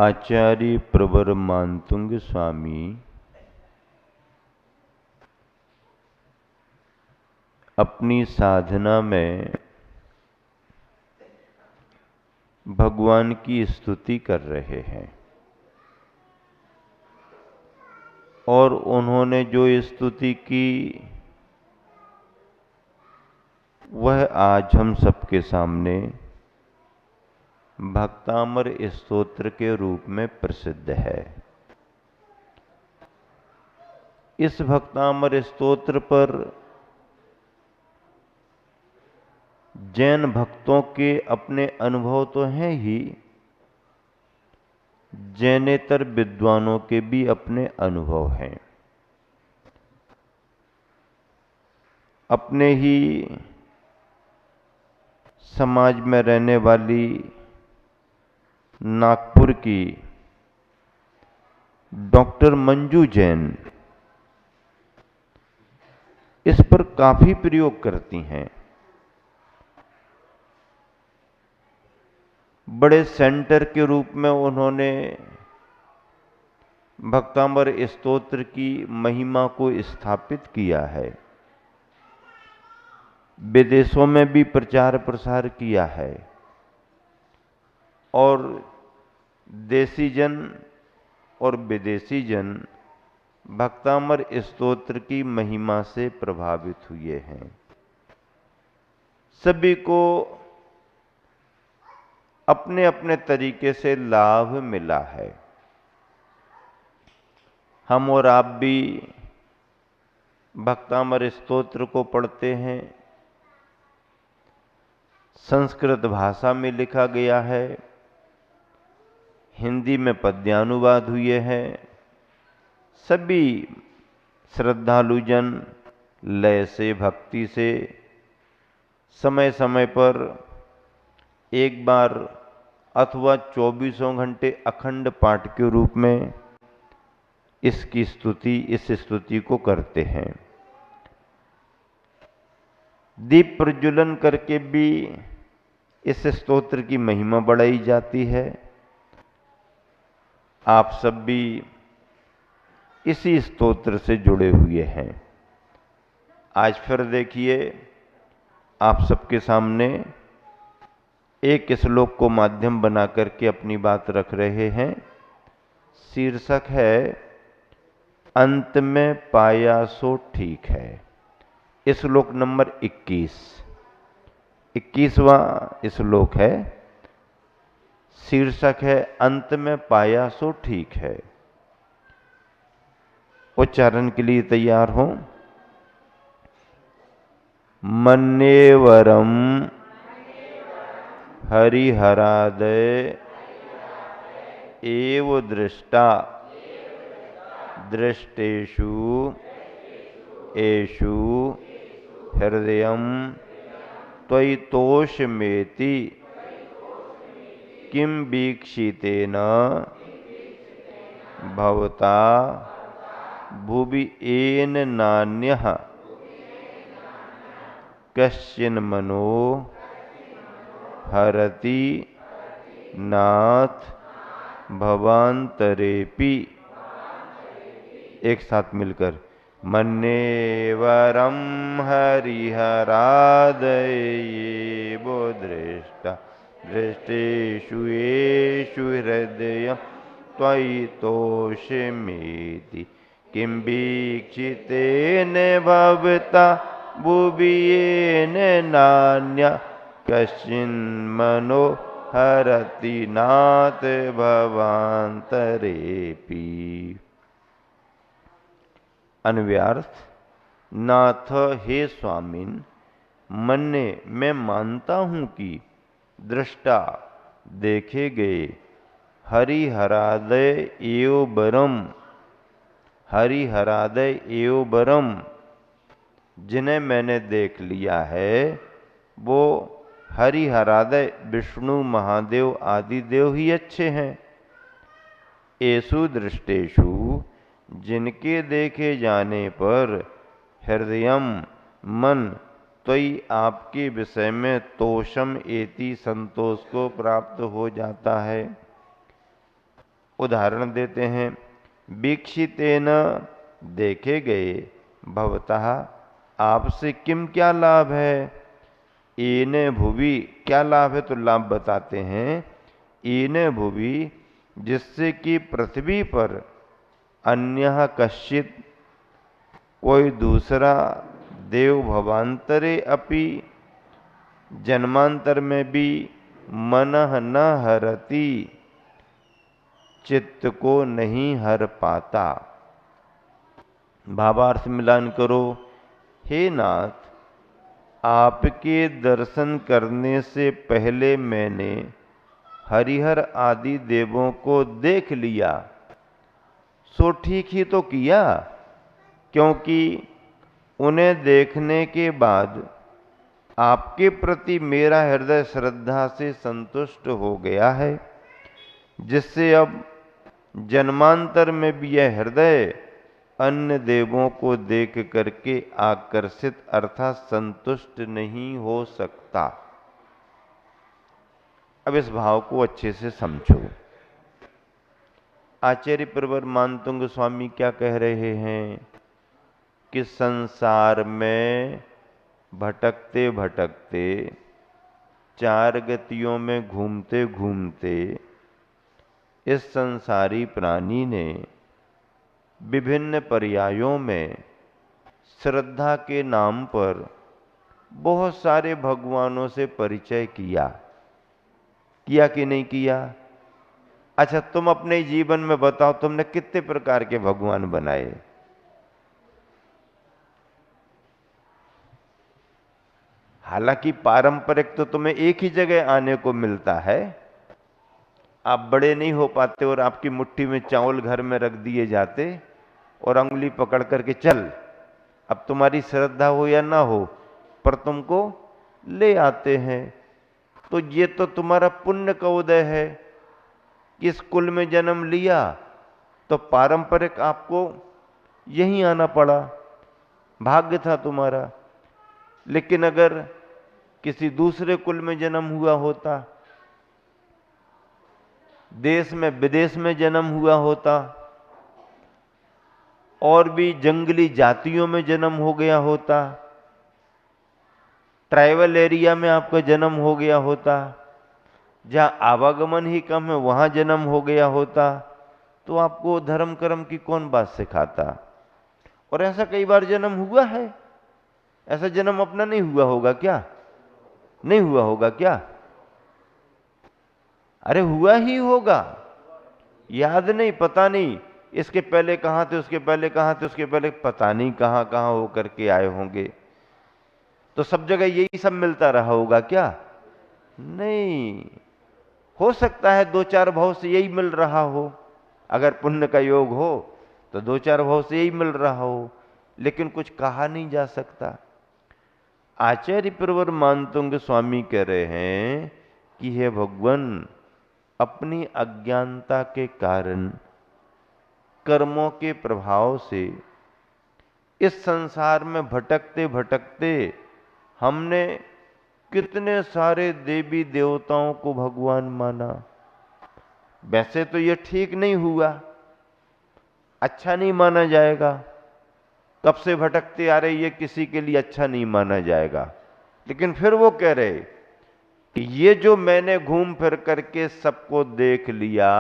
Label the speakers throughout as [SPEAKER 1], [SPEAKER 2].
[SPEAKER 1] आचार्य प्रवर मानतुंग स्वामी अपनी साधना में भगवान की स्तुति कर रहे हैं और उन्होंने जो स्तुति की वह आज हम सबके सामने भक्तामर स्तोत्र के रूप में प्रसिद्ध है। इस भक्तामर स्तोत्र पर जैन भक्तों के अपने अनुभव तो हैं ही, जैनेतर विद्वानों के भी अपने अनुभव हैं। अपने ही समाज में रहने वाली नागपुर की डॉक्टर मंजू जैन इस पर काफी प्रयोग करती हैं। बड़े सेंटर के रूप में उन्होंने भक्तामर स्तोत्र की महिमा को स्थापित किया है, विदेशों में भी प्रचार प्रसार किया है और देसी जन और विदेशी जन भक्तामर स्तोत्र की महिमा से प्रभावित हुए हैं। सभी को अपने अपने तरीके से लाभ मिला है। हम और आप भी भक्तामर स्तोत्र को पढ़ते हैं। संस्कृत भाषा में लिखा गया है, हिंदी में पद्यानुवाद हुए हैं। सभी श्रद्धालुजन लय से, भक्ति से समय समय पर एक बार अथवा 24 घंटे अखंड पाठ के रूप में इस स्तुति को करते हैं। दीप प्रज्वलन करके भी इस स्तोत्र की महिमा बढ़ाई जाती है। आप सब भी इसी स्तोत्र से जुड़े हुए हैं। आज फिर देखिए, आप सबके सामने एक श्लोक को माध्यम बना करके अपनी बात रख रहे हैं। शीर्षक है अंत में पाया सो ठीक है। श्लोक नंबर 21वां श्लोक है। शीर्षक है अंत में पाया सो ठीक है। उच्चारण के लिए तैयार हो। मन्नेवरम हरिहरादय एव दृष्टा दृष्टेषु एषु हृदयं त्वयि तोषमेति किं वीक्षितेन भवता भुवि येन नान्यः कश्चिन्मनो हरति नाथ भवान्तरेपि। एक साथ मिलकर मन्नेवरम हरिहरादयेव दृष्टा दृष्टेषु येषु हृदयं त्वयि तोषमेति किं वीक्षितेन भवता भुवि येन नान्यः कश्चिन्मनो हरति नाथ भवान्तरेपि। अन्वयार्थ। नाथ हे स्वामिन, मन्ने मैं मानता हूं कि दृष्टा देखे गए हरिहरादय एव बरम, हरिहरादय एव बरम जिन्हें मैंने देख लिया है वो हरिहरादय विष्णु महादेव आदि देव ही अच्छे हैं। एषु दृष्टेषु जिनके देखे जाने पर हृदयम मन त्वयि आपके विषय में तोषम एति संतोष को प्राप्त हो जाता है। उदाहरण देते हैं, वीक्षितेन देखे गए भवतः आपसे किम क्या लाभ है। एने भुवि क्या लाभ है, तो लाभ बताते हैं। एने भुवि जिससे कि पृथ्वी पर अन्य कश्चित कोई दूसरा देव भवांतरे अपि जन्मांतर में भी मनः न हरति चित्त को नहीं हर पाता। भावार्थ मिलान करो। हे नाथ, आपके दर्शन करने से पहले मैंने हरिहर आदि देवों को देख लिया, सो ठीक ही तो किया, क्योंकि उन्हें देखने के बाद आपके प्रति मेरा हृदय श्रद्धा से संतुष्ट हो गया है, जिससे अब जन्मांतर में भी यह हृदय अन्य देवों को देख करके आकर्षित अर्थात संतुष्ट नहीं हो सकता। अब इस भाव को अच्छे से समझो। आचार्य प्रवर मानतुंग स्वामी क्या कह रहे हैं कि संसार में भटकते भटकते, चार गतियों में घूमते घूमते इस संसारी प्राणी ने विभिन्न पर्यायों में श्रद्धा के नाम पर बहुत सारे भगवानों से परिचय किया कि नहीं किया? अच्छा, तुम अपने जीवन में बताओ, तुमने कितने प्रकार के भगवान बनाए? हालांकि पारंपरिक तो तुम्हें एक ही जगह आने को मिलता है, आप बड़े नहीं हो पाते और आपकी मुट्ठी में चावल घर में रख दिए जाते और अंगुली पकड़ करके चल, अब तुम्हारी श्रद्धा हो या ना हो पर तुमको ले आते हैं। तो ये तो तुम्हारा पुण्य का उदय है। इस कुल में जन्म लिया तो पारंपरिक आपको यहीं आना पड़ा, भाग्य था तुम्हारा। लेकिन अगर किसी दूसरे कुल में जन्म हुआ होता, देश में विदेश में जन्म हुआ होता, और भी जंगली जातियों में जन्म हो गया होता, ट्राइबल एरिया में आपका जन्म हो गया होता, जहां आवागमन ही कम है वहां जन्म हो गया होता, तो आपको धर्म कर्म की कौन बात सिखाता? और ऐसा कई बार जन्म हुआ है। ऐसा जन्म अपना नहीं हुआ होगा क्या? नहीं हुआ होगा क्या? अरे हुआ ही होगा, याद नहीं, पता नहीं इसके पहले कहां थे, उसके पहले कहां थे, उसके पहले पता नहीं कहां कहां होकर के आए होंगे। तो सब जगह यही सब मिलता रहा होगा क्या? नहीं, हो सकता है दो चार भाव से यही मिल रहा हो, अगर पुण्य का योग हो तो दो चार भाव से यही मिल रहा हो, लेकिन कुछ कहा नहीं जा सकता। आचार्य प्रवर मानतुंग स्वामी कह रहे हैं कि हे भगवान, अपनी अज्ञानता के कारण, कर्मों के प्रभाव से इस संसार में भटकते भटकते हमने कितने सारे देवी देवताओं को भगवान माना। वैसे तो ये ठीक नहीं हुआ, अच्छा नहीं माना जाएगा। कब से भटकते आ रहे, ये किसी के लिए अच्छा नहीं माना जाएगा। लेकिन फिर वो कह रहे कि ये जो मैंने घूम फिर करके सबको देख लिया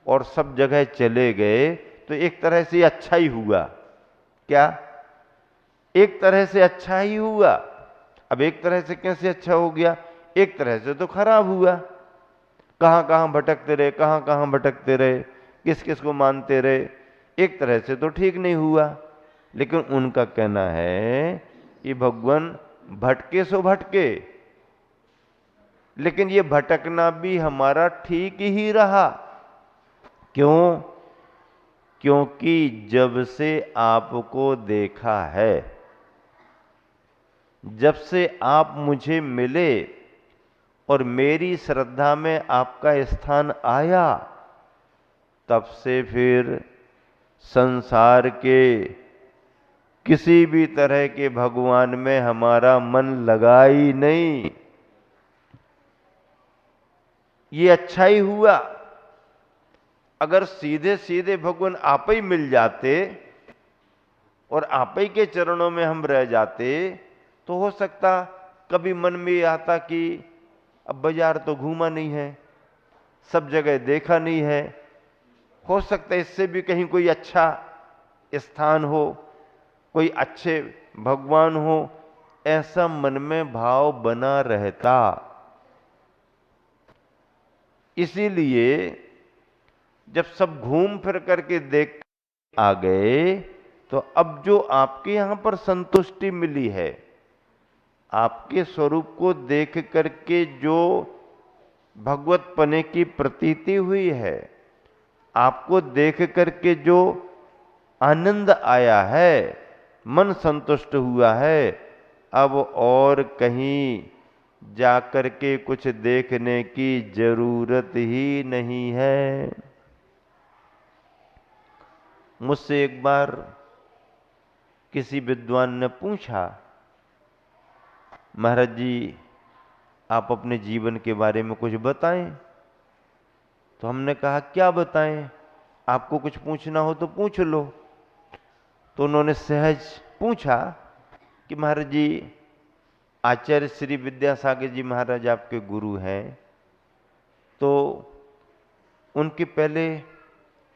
[SPEAKER 1] और सब जगह चले गए, तो एक तरह से अच्छा ही हुआ। क्या? एक तरह से अच्छा ही हुआ। अब एक तरह से कैसे अच्छा हो गया? एक तरह से तो खराब हुआ। कहां कहां भटकते रहे, कहां कहां भटकते रहे, किस किस को मानते रहे, एक तरह से तो ठीक नहीं हुआ। लेकिन उनका कहना है कि भगवान भटके सो भटके, लेकिन ये भटकना भी हमारा ठीक ही रहा। क्यों? क्योंकि जब से आपको देखा है, जब से आप मुझे मिले और मेरी श्रद्धा में आपका स्थान आया, तब से फिर संसार के किसी भी तरह के भगवान में हमारा मन लगा ही नहीं। ये अच्छा ही हुआ। अगर सीधे सीधे भगवान आप ही मिल जाते और आप ही के चरणों में हम रह जाते तो हो सकता कभी मन में ये आता कि अब बाजार तो घूमा नहीं है, सब जगह देखा नहीं है, हो सकता है इससे भी कहीं कोई अच्छा स्थान हो, कोई अच्छे भगवान हो, ऐसा मन में भाव बना रहता। इसीलिए जब सब घूम फिर करके देख आ गए तो अब जो आपके यहां पर संतुष्टि मिली है, आपके स्वरूप को देख करके जो भगवत पने की प्रतीति हुई है, आपको देख करके जो आनंद आया है, मन संतुष्ट हुआ है, अब और कहीं जाकर के कुछ देखने की जरूरत ही नहीं है। मुझसे एक बार किसी विद्वान ने पूछा, महाराज जी आप अपने जीवन के बारे में कुछ बताएं। तो हमने कहा क्या बताएं, आपको कुछ पूछना हो तो पूछ लो। तो उन्होंने सहज पूछा कि महाराज जी आचार्य श्री विद्यासागर जी महाराज आपके गुरु हैं, तो उनके पहले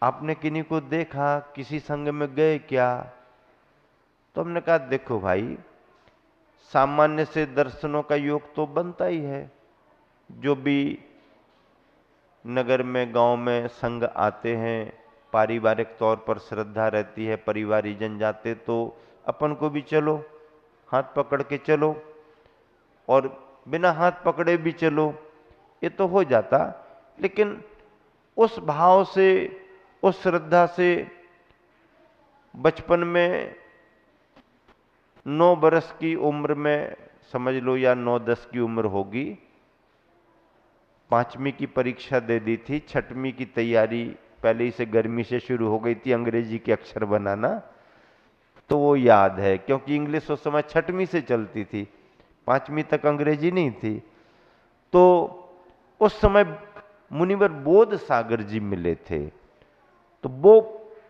[SPEAKER 1] आपने किन्हीं को देखा, किसी संग में गए क्या? तो हमने कहा देखो भाई, सामान्य से दर्शनों का योग तो बनता ही है। जो भी नगर में गांव में संग आते हैं, पारिवारिक तौर पर श्रद्धा रहती है, परिवारीजन जाते तो अपन को भी चलो, हाथ पकड़ के चलो, और बिना हाथ पकड़े भी चलो, ये तो हो जाता। लेकिन उस भाव से, उस श्रद्धा से बचपन में 9 बरस की उम्र में समझ लो, या 9-10 की उम्र होगी, 5वीं की परीक्षा दे दी थी, 6वीं की तैयारी पहले ही से गर्मी से शुरू हो गई थी, अंग्रेजी के अक्षर बनाना। तो वो याद है, क्योंकि इंग्लिश उस समय 6वीं से चलती थी, 5वीं तक अंग्रेजी नहीं थी। तो उस समय मुनिवर बोध सागर जी मिले थे, तो वो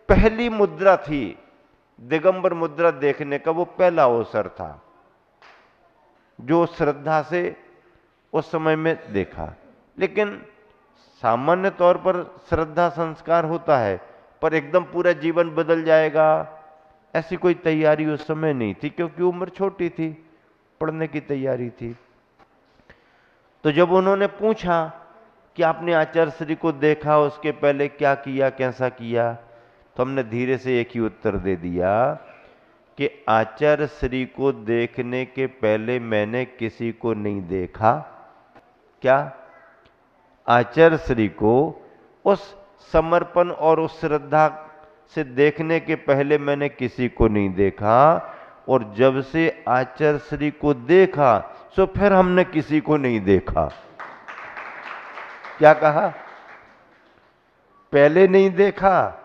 [SPEAKER 1] पहली मुद्रा थी, दिगंबर मुद्रा देखने का वो पहला अवसर था जो श्रद्धा से उस समय में देखा। लेकिन सामान्य तौर पर श्रद्धा संस्कार होता है, पर एकदम पूरा जीवन बदल जाएगा ऐसी कोई तैयारी उस समय नहीं थी, क्योंकि उम्र छोटी थी, पढ़ने की तैयारी थी। तो जब उन्होंने पूछा कि आपने आचार्य श्री को देखा, उसके पहले क्या किया, कैसा किया, तो हमने धीरे से एक ही उत्तर दे दिया कि आचार्य श्री को देखने के पहले मैंने किसी को नहीं देखा। क्या? आचार्य श्री को उस समर्पण और उस श्रद्धा से देखने के पहले मैंने किसी को नहीं देखा, और जब से आचार्य श्री को देखा सो फिर हमने किसी को नहीं देखा। क्या कहा? पहले नहीं देखा,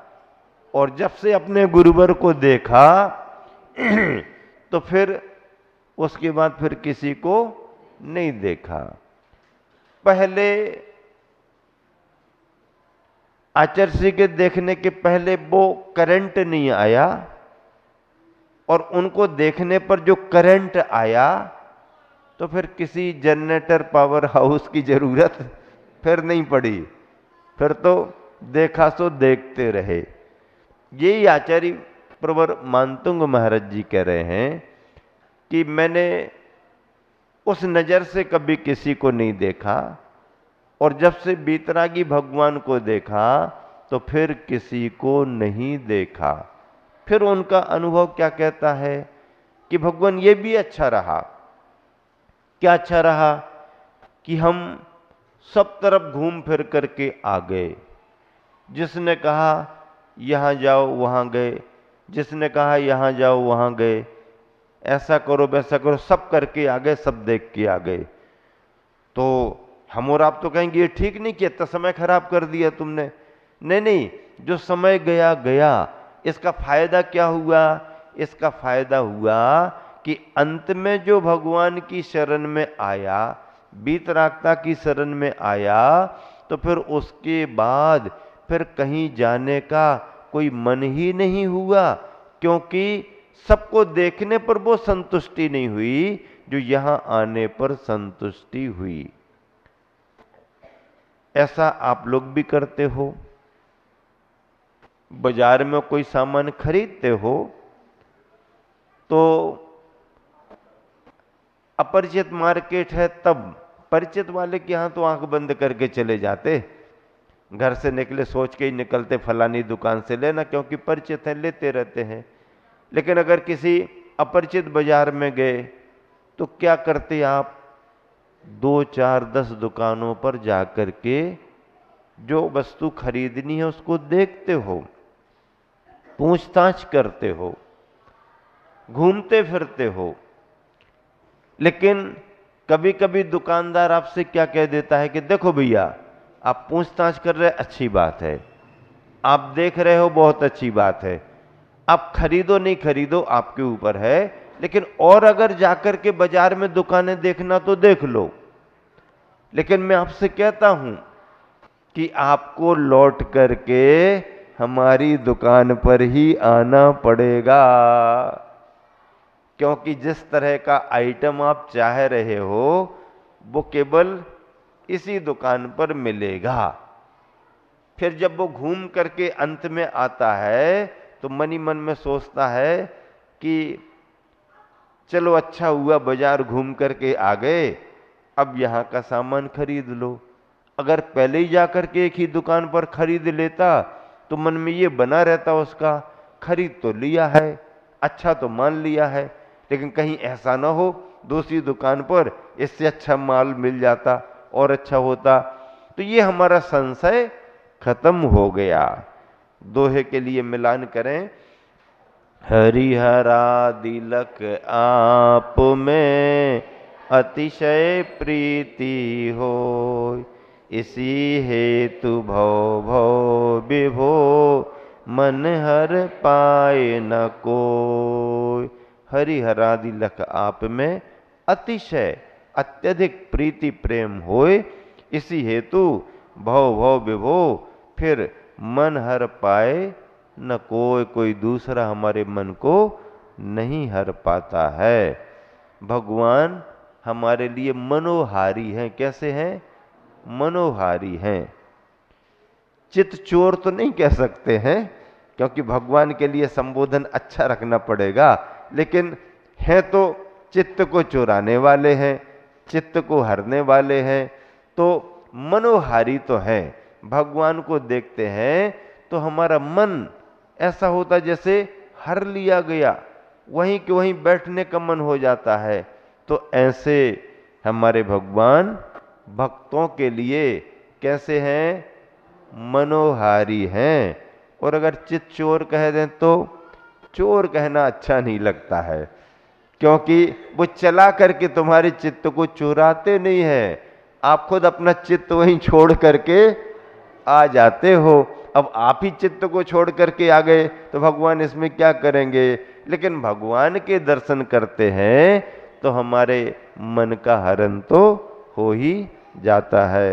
[SPEAKER 1] और जब से अपने गुरुवर को देखा तो फिर उसके बाद फिर किसी को नहीं देखा। पहले आचार्य श्री के देखने के पहले वो करंट नहीं आया, और उनको देखने पर जो करंट आया तो फिर किसी जनरेटर पावर हाउस की जरूरत फिर नहीं पड़ी, फिर तो देखा सो देखते रहे। यही आचार्य प्रवर मानतुंग महाराज जी कह रहे हैं कि मैंने उस नजर से कभी किसी को नहीं देखा, और जब से बीतरागी भगवान को देखा तो फिर किसी को नहीं देखा। फिर उनका अनुभव क्या कहता है कि भगवान ये भी अच्छा रहा। क्या अच्छा रहा? कि हम सब तरफ घूम फिर करके आ गए। जिसने कहा यहां जाओ वहां गए, जिसने कहा यहां जाओ वहां गए, ऐसा करो वैसा करो, सब करके आ गए, सब देख के आ गए। तो हम और आप तो कहेंगे ये ठीक नहीं किया, इतना समय खराब कर दिया तुमने। नहीं नहीं, जो समय गया गया, इसका फायदा क्या हुआ? इसका फायदा हुआ कि अंत में जो भगवान की शरण में आया, बीतरागता की शरण में आया, तो फिर उसके बाद फिर कहीं जाने का कोई मन ही नहीं हुआ, क्योंकि सबको देखने पर वो संतुष्टि नहीं हुई जो यहां आने पर संतुष्टि हुई। ऐसा आप लोग भी करते हो। बाजार में कोई सामान खरीदते हो तो अपरिचित मार्केट है तब परिचित वाले के यहां तो आंख बंद करके चले जाते, घर से निकले सोच के ही निकलते फलानी दुकान से लेना, क्योंकि परिचित है लेते रहते हैं। लेकिन अगर किसी अपरिचित बाजार में गए तो क्या करते आप, 2 4 10 दुकानों पर जाकर के जो वस्तु खरीदनी है उसको देखते हो, पूछताछ करते हो, घूमते फिरते हो। लेकिन कभी कभी दुकानदार आपसे क्या कह देता है कि देखो भैया, आप पूछताछ कर रहे, अच्छी बात है, आप देख रहे हो, बहुत अच्छी बात है, आप खरीदो नहीं खरीदो आपके ऊपर है, लेकिन और अगर जाकर के बाजार में दुकानें देखना तो देख लो। लेकिन मैं आपसे कहता हूं कि आपको लौट करके हमारी दुकान पर ही आना पड़ेगा, क्योंकि जिस तरह का आइटम आप चाह रहे हो वो केवल इसी दुकान पर मिलेगा। फिर जब वो घूम करके अंत में आता है तो मन ही मन में सोचता है कि चलो अच्छा हुआ बाजार घूम करके आ गए, अब यहां का सामान खरीद लो। अगर पहले ही जाकर के एक ही दुकान पर खरीद लेता तो मन में ये बना रहता उसका, खरीद तो लिया है, अच्छा तो मान लिया है, लेकिन कहीं ऐसा ना हो दूसरी दुकान पर इससे अच्छा माल मिल जाता और अच्छा होता। तो ये हमारा संशय खत्म हो गया। दोहे के लिए मिलान करें, हरिहरा दिलक आप में अतिशय प्रीति हो, इसी हेतु भव भव विभो मन हर पाए न कोय। हरिहरादि लख आप में अतिशय अत्यधिक प्रीति प्रेम होए, इसी हेतु भव भव विभो, फिर मन हर पाए न कोई, कोई दूसरा हमारे मन को नहीं हर पाता है। भगवान हमारे लिए मनोहारी हैं। कैसे हैं? मनोहारी हैं। चित चोर तो नहीं कह सकते हैं, क्योंकि भगवान के लिए संबोधन अच्छा रखना पड़ेगा, लेकिन हैं तो चित्त को चुराने वाले हैं, चित्त को हरने वाले हैं, तो मनोहारी तो हैं। भगवान को देखते हैं तो हमारा मन ऐसा होता जैसे हर लिया गया, वहीं के वहीं बैठने का मन हो जाता है। तो ऐसे हमारे भगवान भक्तों के लिए कैसे हैं? मनोहारी हैं। और अगर चित चोर कह दें तो चोर कहना अच्छा नहीं लगता है, क्योंकि वो चला करके तुम्हारे चित्त को चुराते नहीं है, आप खुद अपना चित्त वहीं छोड़ करके आ जाते हो। अब आप ही चित्त को छोड़ करके आ गए तो भगवान इसमें क्या करेंगे? लेकिन भगवान के दर्शन करते हैं तो हमारे मन का हरण तो हो ही जाता है।